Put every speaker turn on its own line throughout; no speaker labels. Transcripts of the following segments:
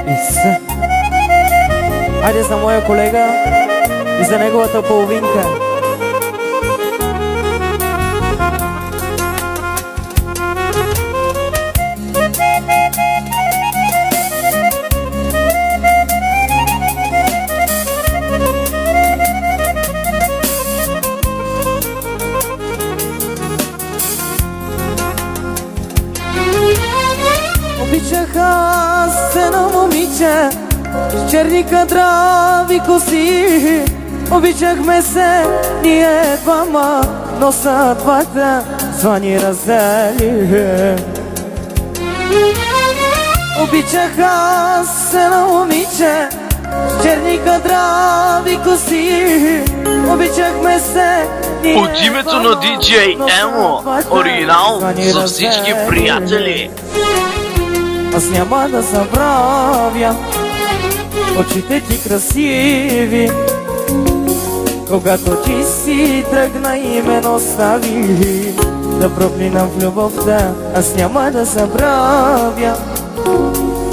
Иса. Айде за моя колега и за неговата половинка. Обичах аз едно момиче с черни кадрави коси. Обичахме се ние двама, но съдбата звани раздели. Обичах аз едно момиче с черни кадрави коси. Обичахме се ние
От името на диджей Емо, оригинал за всички приятели.
Аз няма да забравя очите ти красиви, когато ти си тръгна и ме остави да проклинам в любовта. Аз няма да забравя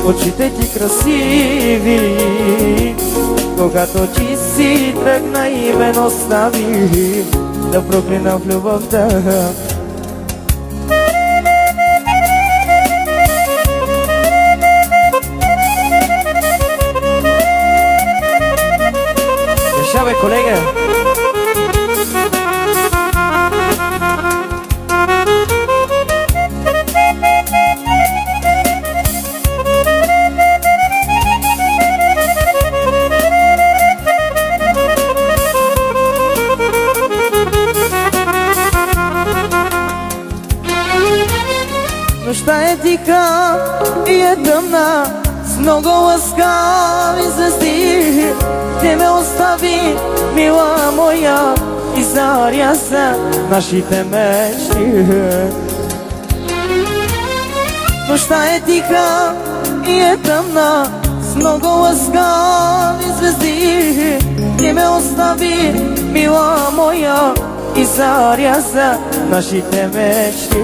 очите ти красиви, когато ти си тръгна и ме остави да проклинам в любовта. Бе, колега! Нощта е тиха и е тъмна, с много ласкави звезди. Ти ме остави, мила моя, и заря са нашите мечти. Нощта е тиха и е тъмна, с много ласкави звезди. Ти ме остави, мила моя, и заря са нашите мечти.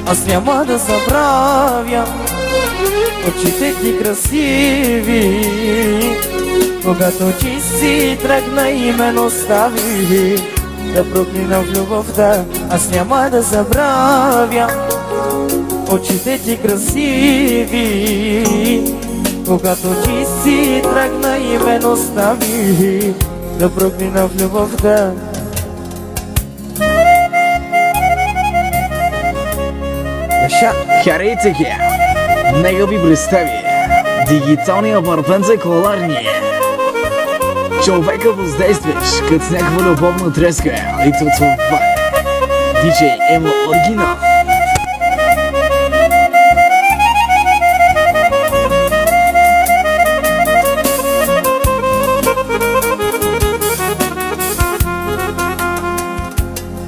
Аз няма да забравя очите ти красиви, когато ти си тръгна и ме остави да проклинам в любовта. Аз няма да забравя очите ти красиви, когато ти си тръгна и ме остави да проклинам в любовта.
Харейте ги! Нека ви представи дигиталния вървен коларния. Човека въздействаш като с някаква любовна треска. И това е диджей Емо оригинал.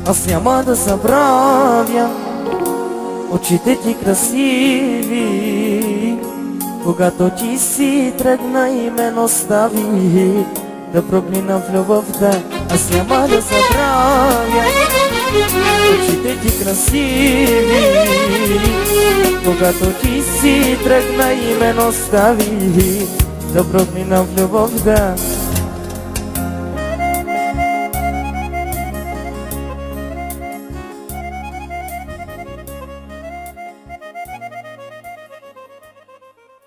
Аз няма да забравя очите ти красиви, когато ти си тръгна и ме остави да проклинам в любовта. Аз няма да забравя очите ти красиви, когато ти си тръгна и ме остави да проклинам в любовта.